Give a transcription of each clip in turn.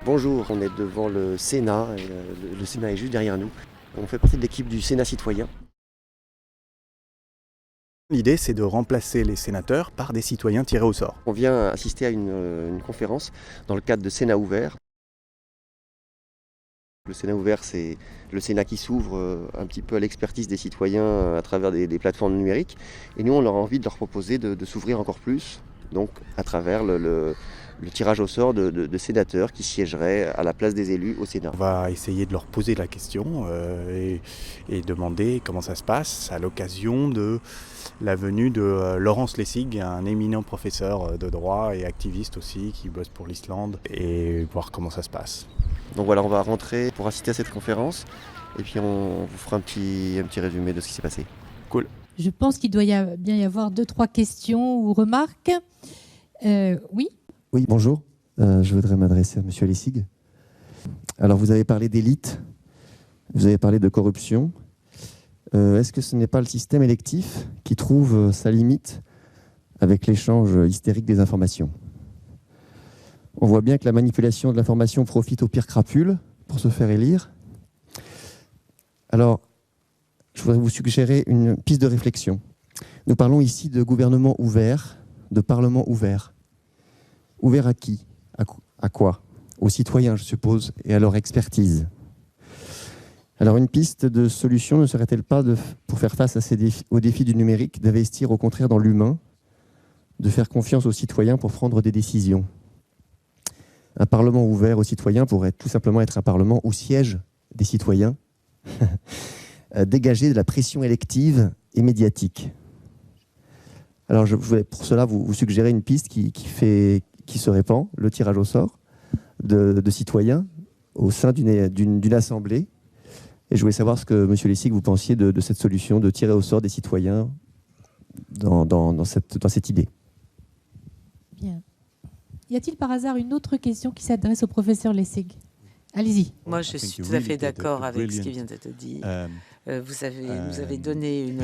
Bonjour, on est devant le Sénat, et le Sénat est juste derrière nous. On fait partie de l'équipe du Sénat citoyen. L'idée, c'est de remplacer les sénateurs par des citoyens tirés au sort. On vient assister à une conférence dans le cadre de Sénat ouvert. Le Sénat ouvert, c'est le Sénat qui s'ouvre un petit peu à l'expertise des citoyens à travers des plateformes numériques. Et nous, on a envie de leur proposer de s'ouvrir encore plus, donc à travers le tirage au sort de sénateurs qui siégeraient à la place des élus au Sénat. On va essayer de leur poser la question et demander comment ça se passe à l'occasion de la venue de Laurence Lessig, un éminent professeur de droit et activiste aussi qui bosse pour l'Islande, et voir comment ça se passe. Donc voilà, on va rentrer pour assister à cette conférence et puis on vous fera un petit résumé de ce qui s'est passé. Cool. Je pense qu'il doit bien y avoir 2-3 questions ou remarques. Oui. Oui, bonjour. Je voudrais m'adresser à Monsieur Lessig. Alors, vous avez parlé d'élite, vous avez parlé de corruption. Est-ce que ce n'est pas le système électif qui trouve sa limite avec l'échange hystérique des informations ? On voit bien que la manipulation de l'information profite aux pires crapules pour se faire élire. Alors, je voudrais vous suggérer une piste de réflexion. Nous parlons ici de gouvernement ouvert, de parlement ouvert. Ouvert à qui ? À quoi ? Aux citoyens, je suppose, et à leur expertise. Alors, une piste de solution ne serait-elle pas, pour faire face aux défis du numérique, d'investir au contraire dans l'humain, de faire confiance aux citoyens pour prendre des décisions ? Un parlement ouvert aux citoyens pourrait tout simplement être un parlement où siègent des citoyens, dégagés de la pression élective et médiatique. Alors, je voulais pour cela vous suggérer une piste qui se répand, le tirage au sort de citoyens au sein d'une assemblée. Et je voulais savoir ce que, Monsieur Lessig, vous pensiez de cette solution de tirer au sort des citoyens dans cette idée. Bien. Y a-t-il par hasard une autre question qui s'adresse au professeur Lessig ? Allez-y. Moi, je suis tout à fait d'accord avec ce qui vient d'être dit. Vous avez donné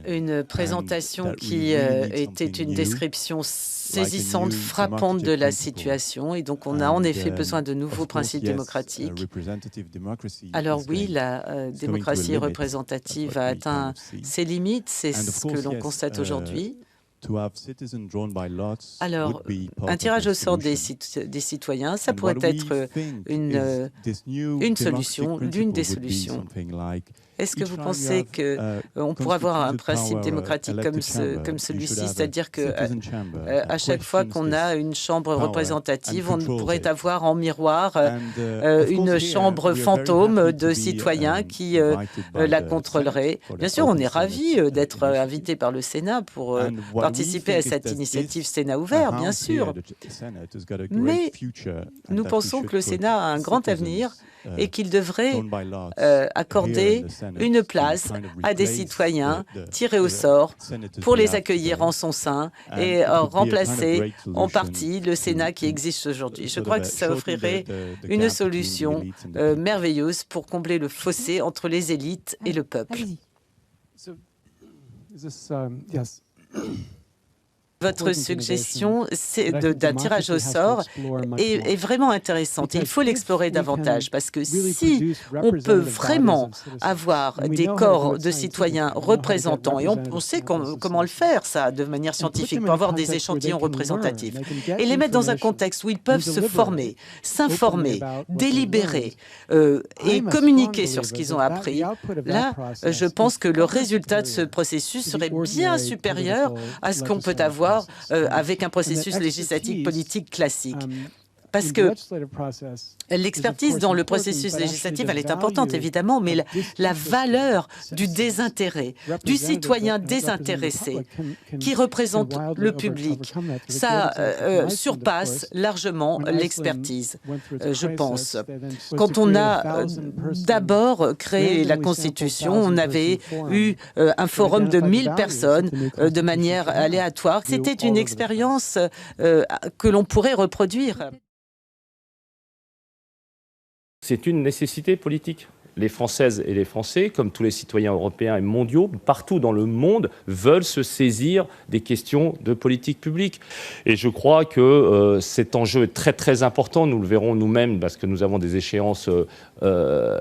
une présentation qui était une description saisissante, frappante de la situation. Et donc, on a en effet besoin de nouveaux principes démocratiques. Alors oui, la démocratie représentative a atteint ses limites. C'est ce que l'on constate aujourd'hui. Alors, un tirage au sort des citoyens, ça pourrait être une solution, l'une des solutions. Est-ce que vous pensez qu'on pourrait avoir un principe démocratique comme celui-ci, c'est-à-dire qu'à chaque fois qu'on a une chambre représentative, on pourrait avoir en miroir une chambre fantôme de citoyens qui la contrôlerait. Bien sûr, on est ravis d'être invités par le Sénat pour participer à cette initiative Sénat ouvert, bien sûr. Mais nous pensons que le Sénat a un grand avenir et qu'il devrait accorder une place à des citoyens tirés au sort pour les accueillir en son sein et remplacer en partie le Sénat qui existe aujourd'hui. Je crois que ça offrirait une solution merveilleuse pour combler le fossé entre les élites et le peuple. Votre suggestion d'un tirage au sort est vraiment intéressante. Il faut l'explorer davantage parce que si on peut vraiment avoir des corps de citoyens représentants, et on sait comment le faire, ça, de manière scientifique, pour avoir des échantillons représentatifs, et les mettre dans un contexte où ils peuvent se former, s'informer, délibérer et communiquer sur ce qu'ils ont appris, là, je pense que le résultat de ce processus serait bien supérieur à ce qu'on peut avoir avec un processus législatif politique classique. Parce que l'expertise dans le processus législatif, elle est importante, évidemment, mais la valeur du désintérêt, du citoyen désintéressé qui représente le public, ça surpasse largement l'expertise, je pense. Quand on a d'abord créé la Constitution, on avait eu un forum de 1000 personnes de manière aléatoire. C'était une expérience que l'on pourrait reproduire. C'est une nécessité politique. les Françaises et les Français, comme tous les citoyens européens et mondiaux, partout dans le monde, veulent se saisir des questions de politique publique. Et je crois que cet enjeu est très très important, nous le verrons nous-mêmes parce que nous avons des échéances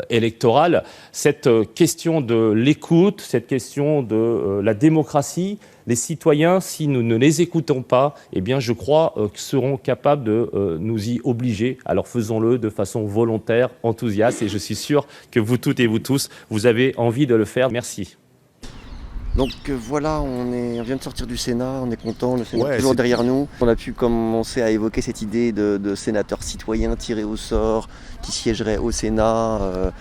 électorales. Cette question de l'écoute, cette question de la démocratie, les citoyens, si nous ne les écoutons pas, eh bien, je crois seront capables de nous y obliger. Alors faisons-le de façon volontaire, enthousiaste, et je suis sûr que vous toutes et vous tous, vous avez envie de le faire. Merci. Donc voilà, on vient de sortir du Sénat, on est content, le Sénat est toujours c'est derrière nous. On a pu commencer à évoquer cette idée de sénateurs citoyens tirés au sort, qui siégeraient au Sénat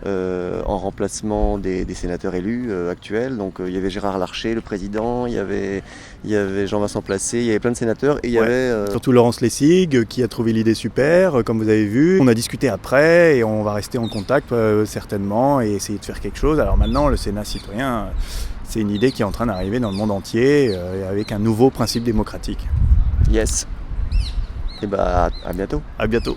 en remplacement des sénateurs élus actuels. Donc il y avait Gérard Larcher, le président, il y avait Jean-Vincent Placé, il y avait plein de sénateurs. Et il y avait surtout Laurence Lessig qui a trouvé l'idée super, comme vous avez vu. On a discuté après et on va rester en contact certainement et essayer de faire quelque chose. Alors maintenant, le Sénat citoyen, c'est une idée qui est en train d'arriver dans le monde entier avec un nouveau principe démocratique. Yes. Et à bientôt. À bientôt.